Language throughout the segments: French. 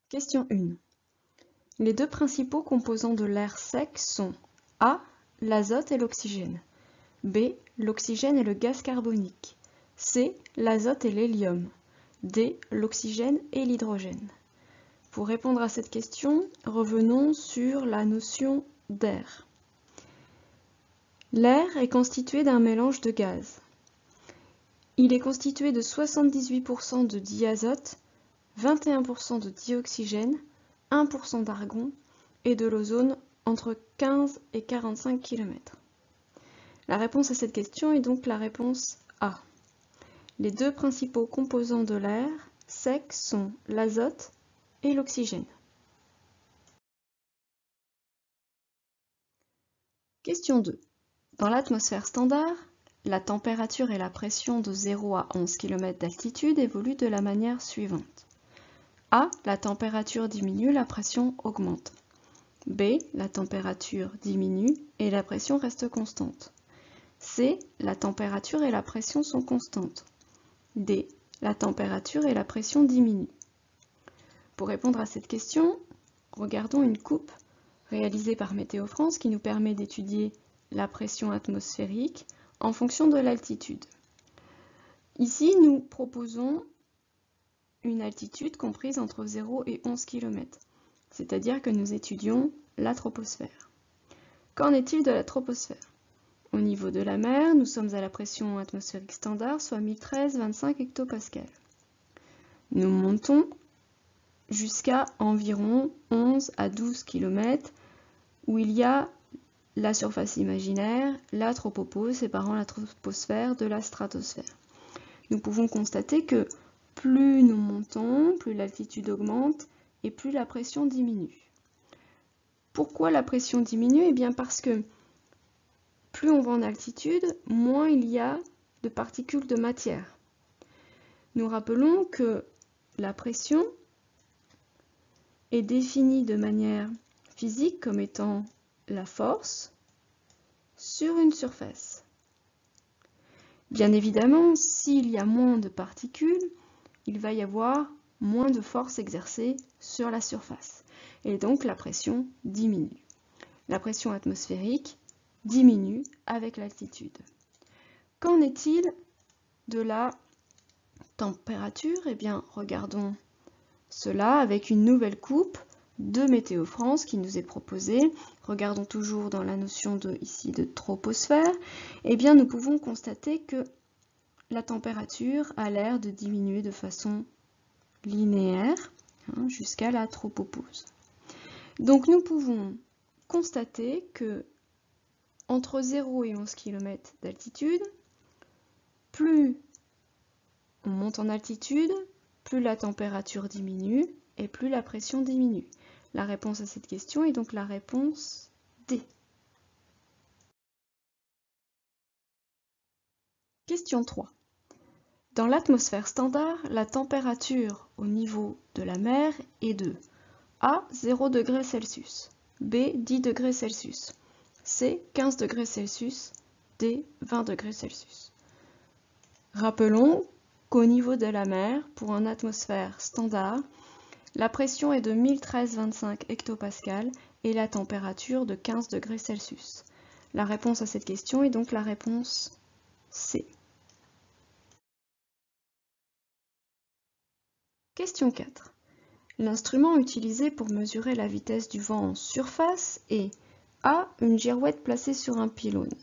Question 1. Les deux principaux composants de l'air sec sont A. L'azote et l'oxygène. B. L'oxygène et le gaz carbonique. C. L'azote et l'hélium. D. L'oxygène et l'hydrogène. Pour répondre à cette question, revenons sur la notion d'air. L'air est constitué d'un mélange de gaz. Il est constitué de 78% de diazote, 21% de dioxygène, 1% d'argon et de l'ozone entre 15 et 45 km. La réponse à cette question est donc la réponse A. Les deux principaux composants de l'air sec sont l'azote et l'oxygène. Question 2. Dans l'atmosphère standard, la température et la pression de 0 à 11 km d'altitude évoluent de la manière suivante. A. La température diminue, la pression augmente. B. La température diminue et la pression reste constante. C. La température et la pression sont constantes. D. La température et la pression diminuent. Pour répondre à cette question, regardons une coupe réalisée par Météo France qui nous permet d'étudier la pression atmosphérique en fonction de l'altitude. Ici, nous proposons une altitude comprise entre 0 et 11 km, c'est-à-dire que nous étudions la troposphère. Qu'en est-il de la troposphère? Au niveau de la mer, nous sommes à la pression atmosphérique standard, soit 1013,25 hectopascales. Nous montons jusqu'à environ 11 à 12 km, où il y a la surface imaginaire, la tropopause, séparant la troposphère de la stratosphère. Nous pouvons constater que plus nous montons, plus l'altitude augmente et plus la pression diminue. Pourquoi la pression diminue? Eh bien parce que plus on va en altitude, moins il y a de particules de matière. Nous rappelons que la pression est définie de manière physique comme étant la force sur une surface. Bien évidemment, s'il y a moins de particules, il va y avoir moins de force exercée sur la surface. Et donc la pression diminue. La pression atmosphérique diminue avec l'altitude. Qu'en est-il de la température? Eh bien, regardons cela avec une nouvelle coupe de Météo France qui nous est proposée. Regardons toujours dans la notion ici de troposphère. Eh bien, nous pouvons constater que la température a l'air de diminuer de façon linéaire jusqu'à la tropopause. Donc, nous pouvons constater que entre 0 et 11 km d'altitude, plus on monte en altitude, plus la température diminue et plus la pression diminue. La réponse à cette question est donc la réponse D. Question 3. Dans l'atmosphère standard, la température au niveau de la mer est de A. 0 degrés Celsius, B. 10 degrés Celsius, C. 15 degrés Celsius, D. 20 degrés Celsius. Rappelons qu'au niveau de la mer, pour une atmosphère standard, la pression est de 1013,25 hectopascales et la température de 15 degrés Celsius. La réponse à cette question est donc la réponse C. Question 4. L'instrument utilisé pour mesurer la vitesse du vent en surface est A. Une girouette placée sur un pylône,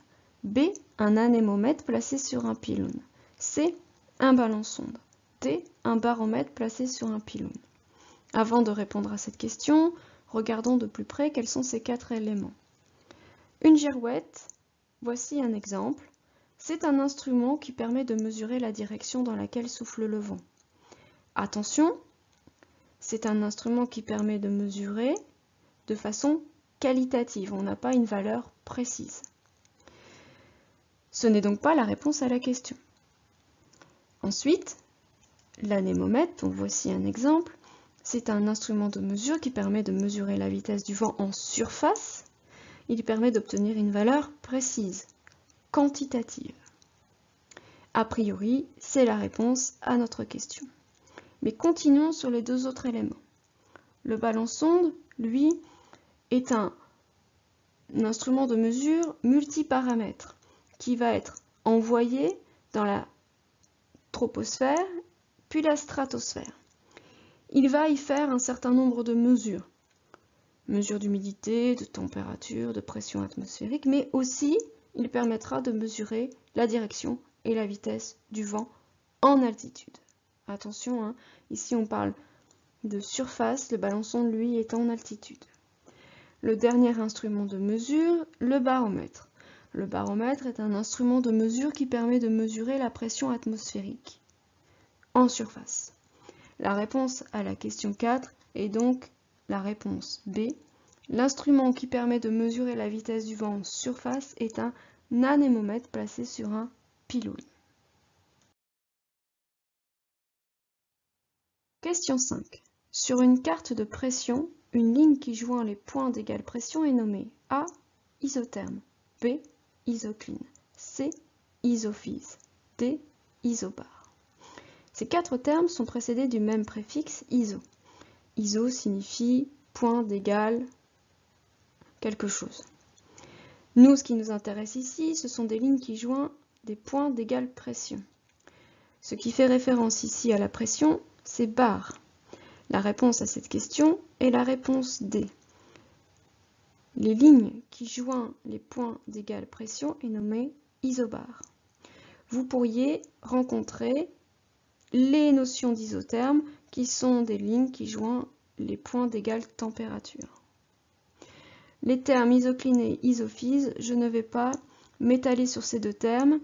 B. Un anémomètre placé sur un pylône, C. Un ballon-sonde, D. Un baromètre placé sur un pylône. Avant de répondre à cette question, regardons de plus près quels sont ces quatre éléments. Une girouette, voici un exemple. C'est un instrument qui permet de mesurer la direction dans laquelle souffle le vent. Attention, c'est un instrument qui permet de mesurer de façon qualitative. On n'a pas une valeur précise. Ce n'est donc pas la réponse à la question. Ensuite, l'anémomètre, donc voici un exemple. C'est un instrument de mesure qui permet de mesurer la vitesse du vent en surface. Il permet d'obtenir une valeur précise, quantitative. A priori, c'est la réponse à notre question. Mais continuons sur les deux autres éléments. Le ballon-sonde, lui, est un instrument de mesure multiparamètres qui va être envoyé dans la troposphère puis la stratosphère. Il va y faire un certain nombre de mesures. Mesures d'humidité, de température, de pression atmosphérique, mais aussi il permettra de mesurer la direction et la vitesse du vent en altitude. Attention, hein, ici on parle de surface, le ballon-sonde lui est en altitude. Le dernier instrument de mesure, le baromètre. Le baromètre est un instrument de mesure qui permet de mesurer la pression atmosphérique en surface. La réponse à la question 4 est donc la réponse B. L'instrument qui permet de mesurer la vitesse du vent en surface est un anémomètre placé sur un pylône. Question 5. Sur une carte de pression, une ligne qui joint les points d'égale pression est nommée A. Isotherme, B. Isocline, C. Isophase, D. Isobar. Ces 4 termes sont précédés du même préfixe iso. Iso signifie point d'égal quelque chose. Nous, ce qui nous intéresse ici, ce sont des lignes qui joignent des points d'égale pression. Ce qui fait référence ici à la pression, c'est bar. La réponse à cette question est la réponse D. Les lignes qui joignent les points d'égale pression est nommée isobar. Vous pourriez rencontrer les notions d'isotherme qui sont des lignes qui joignent les points d'égale température. Les termes isocline et isophase, je ne vais pas m'étaler sur ces deux termes.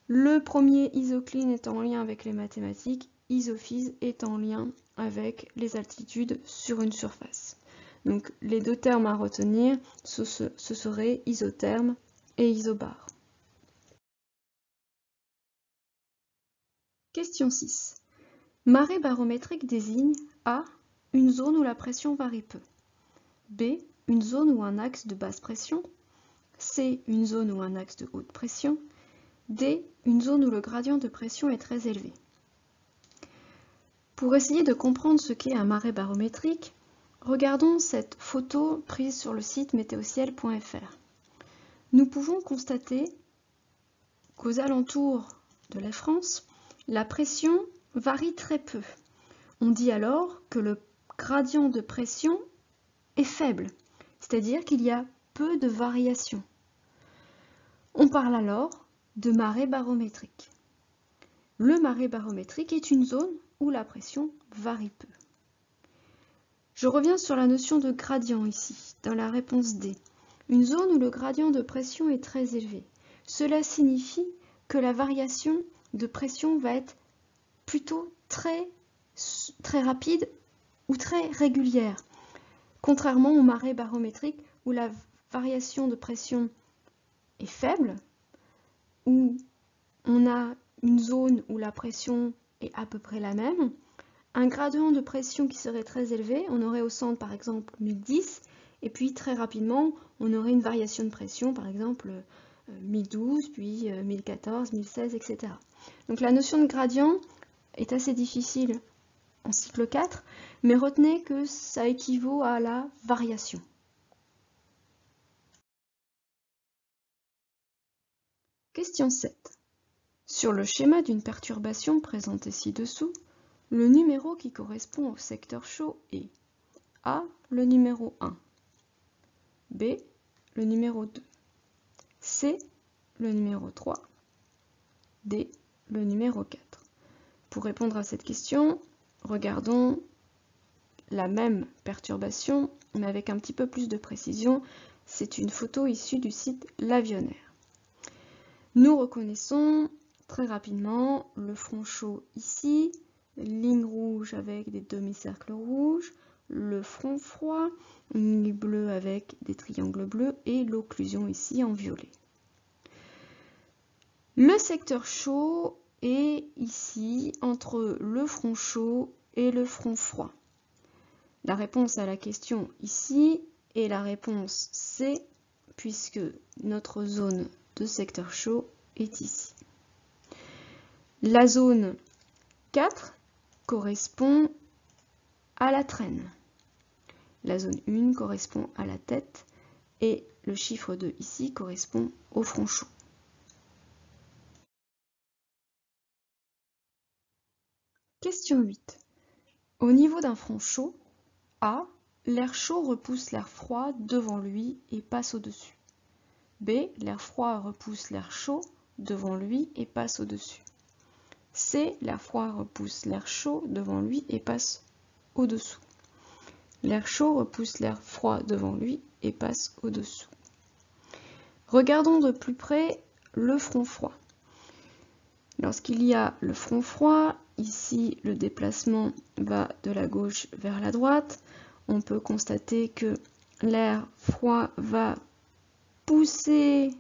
Le premier, isocline, est en lien avec les mathématiques, isophase est en lien avec les altitudes sur une surface. Donc les deux termes à retenir, ce seraient isotherme et isobar. Question 6. Marée barométrique désigne A. Une zone où la pression varie peu. B. Une zone ou un axe de basse pression. C. Une zone ou un axe de haute pression. D. Une zone où le gradient de pression est très élevé. Pour essayer de comprendre ce qu'est un marée barométrique, regardons cette photo prise sur le site météociel.fr. Nous pouvons constater qu'aux alentours de la France, la pression varie très peu. On dit alors que le gradient de pression est faible, c'est-à-dire qu'il y a peu de variations. On parle alors de marée barométrique. Le marée barométrique est une zone où la pression varie peu. Je reviens sur la notion de gradient ici, dans la réponse D. Une zone où le gradient de pression est très élevé. Cela signifie que la variation de pression va être plutôt très rapide ou très régulière, contrairement aux marées barométriques où la variation de pression est faible, où on a une zone où la pression est à peu près la même, un gradient de pression qui serait très élevé, on aurait au centre par exemple 1010, et puis très rapidement on aurait une variation de pression par exemple 1012, puis 1014, 1016, etc. Donc la notion de gradient est assez difficile en cycle 4, mais retenez que ça équivaut à la variation. Question 7. Sur le schéma d'une perturbation présenté ci-dessous, le numéro qui correspond au secteur chaud est A. Le numéro 1, B. Le numéro 2, C. Le numéro 3, D. Le numéro 4. Pour répondre à cette question, regardons la même perturbation, mais avec un petit peu plus de précision. C'est une photo issue du site L'Avionnaire. Nous reconnaissons très rapidement le front chaud ici, ligne rouge avec des demi-cercles rouges, le front froid, une ligne bleue avec des triangles bleus et l'occlusion ici en violet. Le secteur chaud est ici entre le front chaud et le front froid. La réponse à la question ici est la réponse C, puisque notre zone de secteur chaud est ici. La zone 4 correspond à la traîne. La zone 1 correspond à la tête et le chiffre 2 ici correspond au front chaud. Question 8. Au niveau d'un front chaud, A, l'air chaud repousse l'air froid devant lui et passe au-dessus. B, l'air froid repousse l'air chaud devant lui et passe au-dessus. C, l'air froid repousse l'air chaud devant lui et passe au-dessous. L'air chaud repousse l'air froid devant lui et passe au-dessous. Regardons de plus près le front froid. Lorsqu'il y a le front froid, ici le déplacement va de la gauche vers la droite. On peut constater que l'air froid va repousser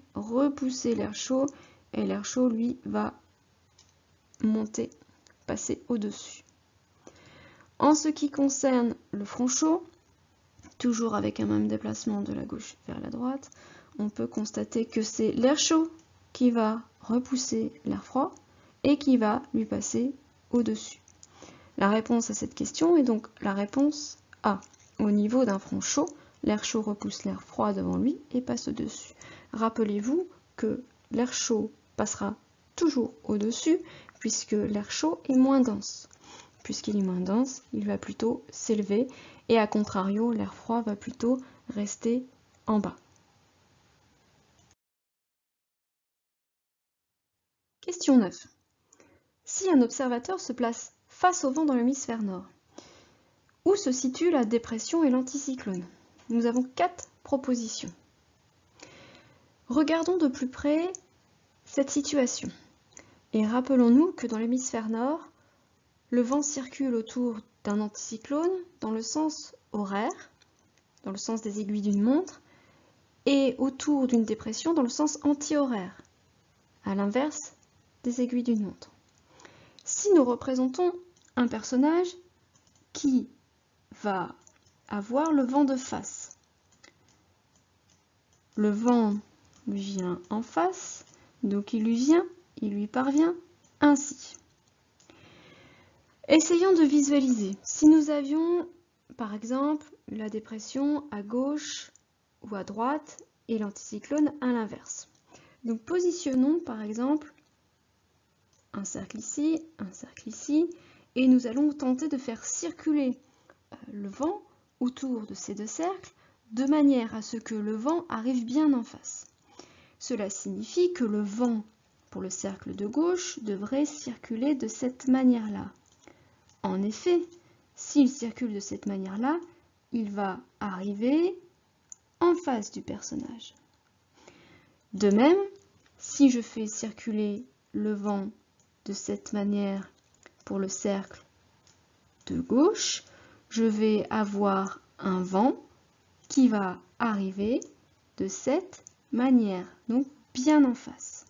l'air chaud et l'air chaud, lui, va monter, passer au-dessus. En ce qui concerne le front chaud, toujours avec un même déplacement de la gauche vers la droite, on peut constater que c'est l'air chaud qui va repousser l'air froid et qui va lui passer au-dessus. La réponse à cette question est donc la réponse A. Au niveau d'un front chaud, l'air chaud repousse l'air froid devant lui et passe au-dessus. Rappelez-vous que l'air chaud passera toujours au-dessus puisque l'air chaud est moins dense. Puisqu'il est moins dense, il va plutôt s'élever et à contrario, l'air froid va plutôt rester en bas. Question 9. Si un observateur se place face au vent dans l'hémisphère nord, où se situe la dépression et l'anticyclone? Nous avons 4 propositions. Regardons de plus près cette situation et rappelons-nous que dans l'hémisphère nord, le vent circule autour d'un anticyclone dans le sens horaire, dans le sens des aiguilles d'une montre, et autour d'une dépression dans le sens anti-horaire, à l'inverse des aiguilles d'une montre. Si nous représentons un personnage qui va avoir le vent de face, le vent lui vient en face, donc il lui parvient ainsi. Essayons de visualiser. Si nous avions, par exemple, la dépression à gauche ou à droite et l'anticyclone à l'inverse. Donc positionnons, par exemple, un cercle ici, et nous allons tenter de faire circuler le vent autour de ces deux cercles de manière à ce que le vent arrive bien en face. Cela signifie que le vent pour le cercle de gauche devrait circuler de cette manière-là. En effet, s'il circule de cette manière-là, il va arriver en face du personnage. De même, si je fais circuler le vent de cette manière pour le cercle de gauche, je vais avoir un vent qui va arriver de cette manière, donc bien en face.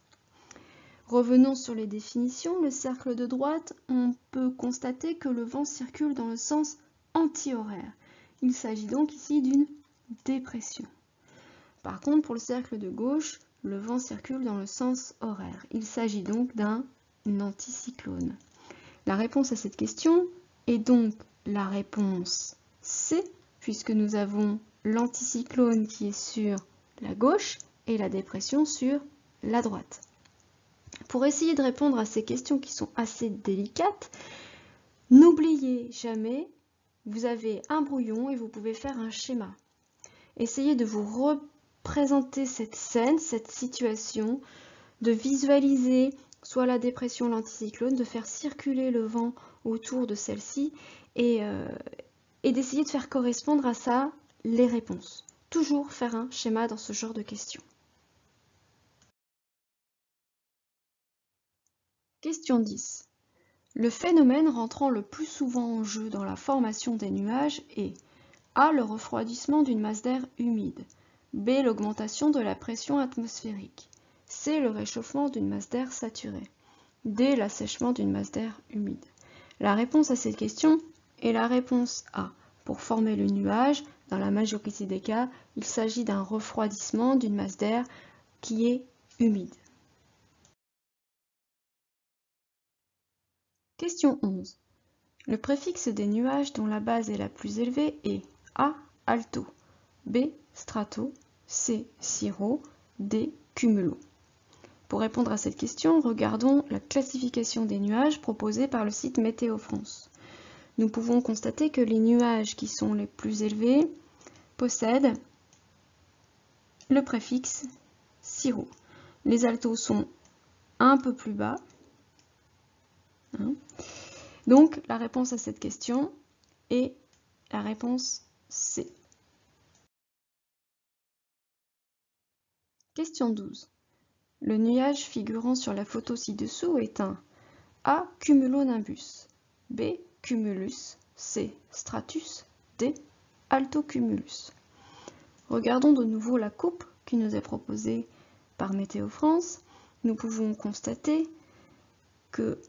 Revenons sur les définitions. Le cercle de droite, on peut constater que le vent circule dans le sens anti-horaire. Il s'agit donc ici d'une dépression. Par contre, pour le cercle de gauche, le vent circule dans le sens horaire. Il s'agit donc d'un anticyclone. La réponse à cette question est donc la réponse C, puisque nous avons l'anticyclone qui est sur la gauche et la dépression sur la droite. Pour essayer de répondre à ces questions qui sont assez délicates, n'oubliez jamais, vous avez un brouillon et vous pouvez faire un schéma. Essayez de vous représenter cette scène, cette situation, de visualiser soit la dépression, l'anticyclone, de faire circuler le vent autour de celle-ci et d'essayer de faire correspondre à ça les réponses. Toujours faire un schéma dans ce genre de questions. Question 10. Le phénomène rentrant le plus souvent en jeu dans la formation des nuages est A. Le refroidissement d'une masse d'air humide. B. L'augmentation de la pression atmosphérique. C. Le réchauffement d'une masse d'air saturée. D. L'assèchement d'une masse d'air humide. La réponse à cette question est la réponse A. Pour former le nuage, dans la majorité des cas, il s'agit d'un refroidissement d'une masse d'air qui est humide. Question 11. Le préfixe des nuages dont la base est la plus élevée est A. alto, B, strato, C, cirro, D, cumulo. Pour répondre à cette question, regardons la classification des nuages proposée par le site Météo France. Nous pouvons constater que les nuages qui sont les plus élevés possèdent le préfixe cirro. Les altos sont un peu plus bas. Donc la réponse à cette question est la réponse C. Question 12. Le nuage figurant sur la photo ci-dessous est un A. Cumulonimbus, B. Cumulus, C. Stratus, D. Altocumulus. Regardons de nouveau la coupe qui nous est proposée par Météo France. Nous pouvons constater que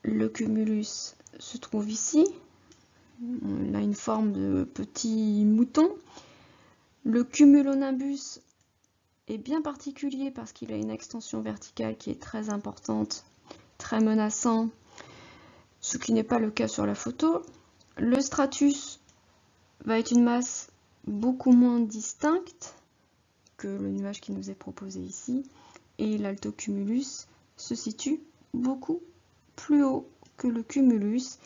le cumulus se trouve ici. On a une forme de petit mouton. Le cumulonimbus est bien particulier parce qu'il a une extension verticale qui est très importante, très menaçant, ce qui n'est pas le cas sur la photo. Le stratus va être une masse beaucoup moins distincte que le nuage qui nous est proposé ici, et l'altocumulus se situe beaucoup plus haut que le cumulus,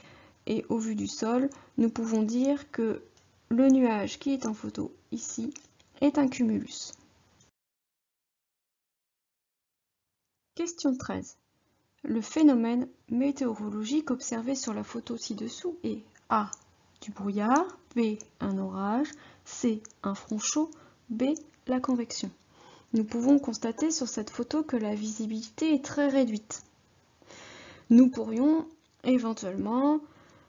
et au vu du sol, nous pouvons dire que le nuage qui est en photo ici est un cumulus. Question 13. Le phénomène météorologique observé sur la photo ci-dessous est A. Du brouillard, B. Un orage, C. Un front chaud, B. La convection. Nous pouvons constater sur cette photo que la visibilité est très réduite. Nous pourrions éventuellement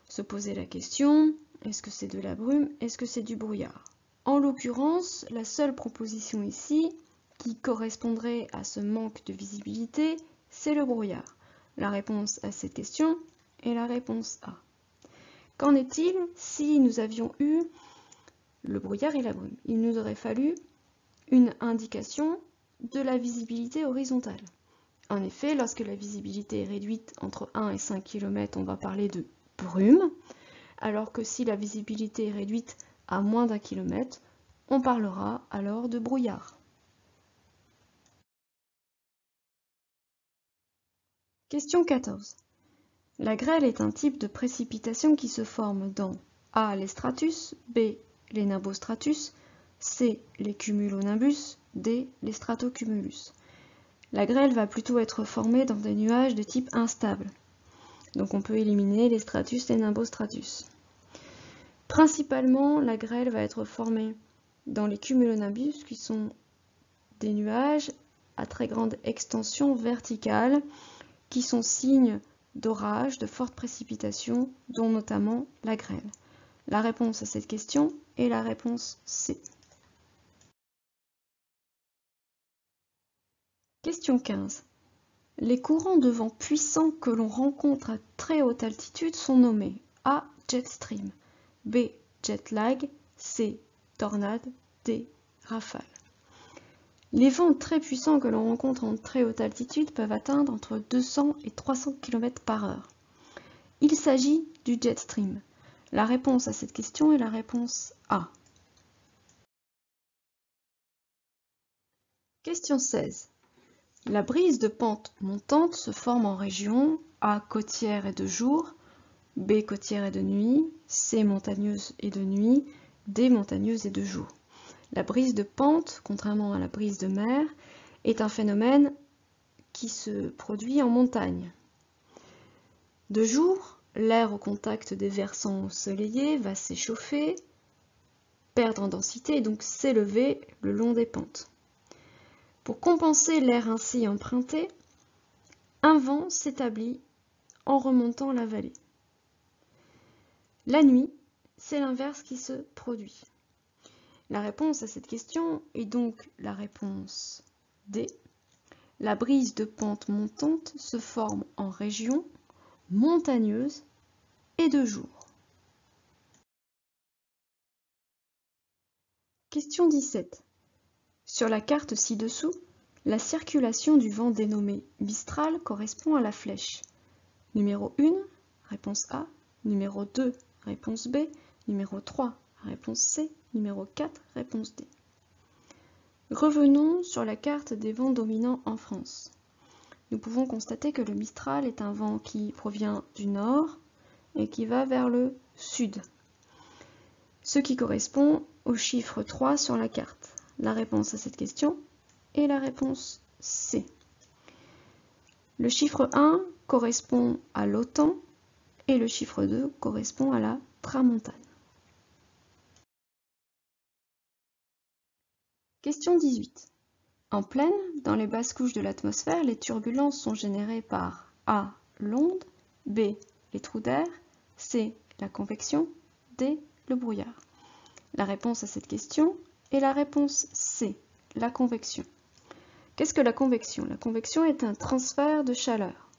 se poser la question, est-ce que c'est de la brume, est-ce que c'est du brouillard? En l'occurrence, la seule proposition ici qui correspondrait à ce manque de visibilité, c'est le brouillard. La réponse à cette question est la réponse A. Qu'en est-il si nous avions eu le brouillard et la brume? Il nous aurait fallu une indication de la visibilité horizontale. En effet, lorsque la visibilité est réduite entre 1 et 5 km, on va parler de brume, alors que si la visibilité est réduite à moins d'1 km, on parlera alors de brouillard. Question 14. La grêle est un type de précipitation qui se forme dans A. les stratus, B. les nimbostratus, C. les cumulonimbus, D. les stratocumulus. La grêle va plutôt être formée dans des nuages de type instable. Donc on peut éliminer les stratus et nimbostratus. Principalement, la grêle va être formée dans les cumulonimbus, qui sont des nuages à très grande extension verticale, qui sont signes d'orage, de fortes précipitations, dont notamment la grêle. La réponse à cette question est la réponse C. Question 15. Les courants de vent puissants que l'on rencontre à très haute altitude sont nommés A. Jet stream, B. Jet lag, C. Tornade, D. Rafale. Les vents très puissants que l'on rencontre en très haute altitude peuvent atteindre entre 200 et 300 km/h. Il s'agit du jet stream. La réponse à cette question est la réponse A. Question 16. La brise de pente montante se forme en région A. côtière et de jour, B. côtière et de nuit, C. montagneuse et de nuit, D. montagneuse et de jour. La brise de pente, contrairement à la brise de mer, est un phénomène qui se produit en montagne. De jour, l'air au contact des versants ensoleillés va s'échauffer, perdre en densité et donc s'élever le long des pentes. Pour compenser l'air ainsi emprunté, un vent s'établit en remontant la vallée. La nuit, c'est l'inverse qui se produit. La réponse à cette question est donc la réponse D. La brise de pente montante se forme en région montagneuse et de jour. Question 17. Sur la carte ci-dessous, la circulation du vent dénommé Mistral correspond à la flèche. Numéro 1, réponse A. Numéro 2, réponse B. Numéro 3, Réponse C. Numéro 4, réponse D. Revenons sur la carte des vents dominants en France. Nous pouvons constater que le Mistral est un vent qui provient du nord et qui va vers le sud, ce qui correspond au chiffre 3 sur la carte. La réponse à cette question est la réponse C. Le chiffre 1 correspond à l'OTAN et le chiffre 2 correspond à la tramontane. Question 18. En pleine, dans les basses couches de l'atmosphère, les turbulences sont générées par A. L'onde, B. Les trous d'air, C. La convection, D. Le brouillard. La réponse à cette question est la réponse C. La convection. Qu'est-ce que la convection? La convection est un transfert de chaleur.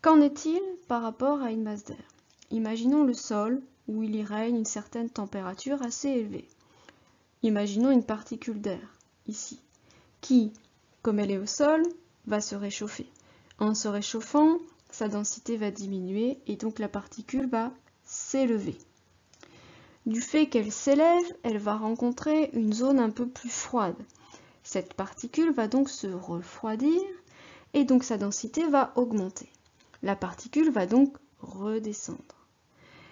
Qu'en est-il par rapport à une masse d'air? Imaginons le sol où il y règne une certaine température assez élevée. Imaginons une particule d'air, ici, qui, comme elle est au sol, va se réchauffer. En se réchauffant, sa densité va diminuer et donc la particule va s'élever. Du fait qu'elle s'élève, elle va rencontrer une zone un peu plus froide. Cette particule va donc se refroidir et donc sa densité va augmenter. La particule va donc redescendre.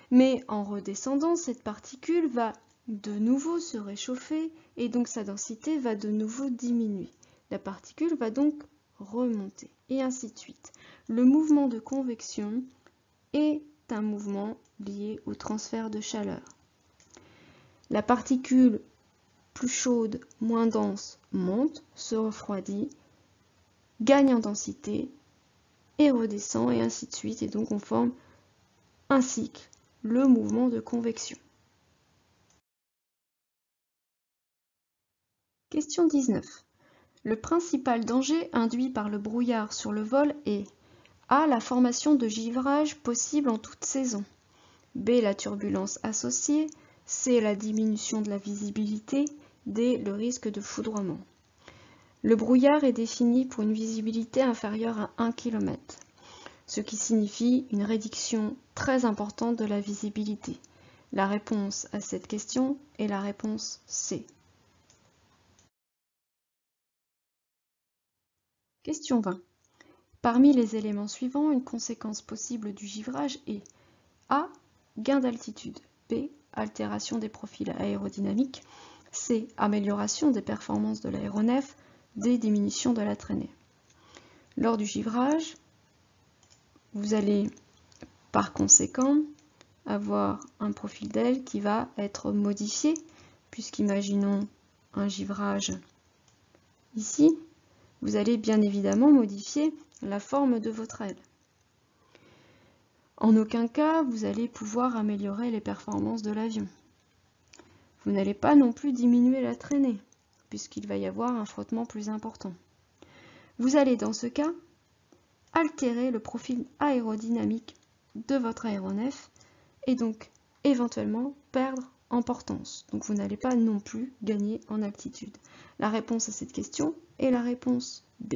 Mais en redescendant, cette particule va de nouveau se réchauffer et donc sa densité va de nouveau diminuer. La particule va donc remonter et ainsi de suite. Le mouvement de convection est un mouvement lié au transfert de chaleur. La particule plus chaude, moins dense, monte, se refroidit, gagne en densité et redescend et ainsi de suite. Et donc on forme un cycle, le mouvement de convection. Question 19. Le principal danger induit par le brouillard sur le vol est A. La formation de givrage possible en toute saison. B. La turbulence associée. C. La diminution de la visibilité. D. Le risque de foudroiement. Le brouillard est défini pour une visibilité inférieure à 1 km, ce qui signifie une réduction très importante de la visibilité. La réponse à cette question est la réponse C. Question 20. Parmi les éléments suivants, une conséquence possible du givrage est A. Gain d'altitude. B. Altération des profils aérodynamiques. C. Amélioration des performances de l'aéronef. D. Diminution de la traînée. Lors du givrage, vous allez par conséquent avoir un profil d'aile qui va être modifié, puisqu'imaginons un givrage ici, vous allez bien évidemment modifier la forme de votre aile. En aucun cas, vous allez pouvoir améliorer les performances de l'avion. Vous n'allez pas non plus diminuer la traînée, puisqu'il va y avoir un frottement plus important. Vous allez dans ce cas altérer le profil aérodynamique de votre aéronef et donc éventuellement perdre en portance. Donc vous n'allez pas non plus gagner en altitude. La réponse à cette question est la réponse B.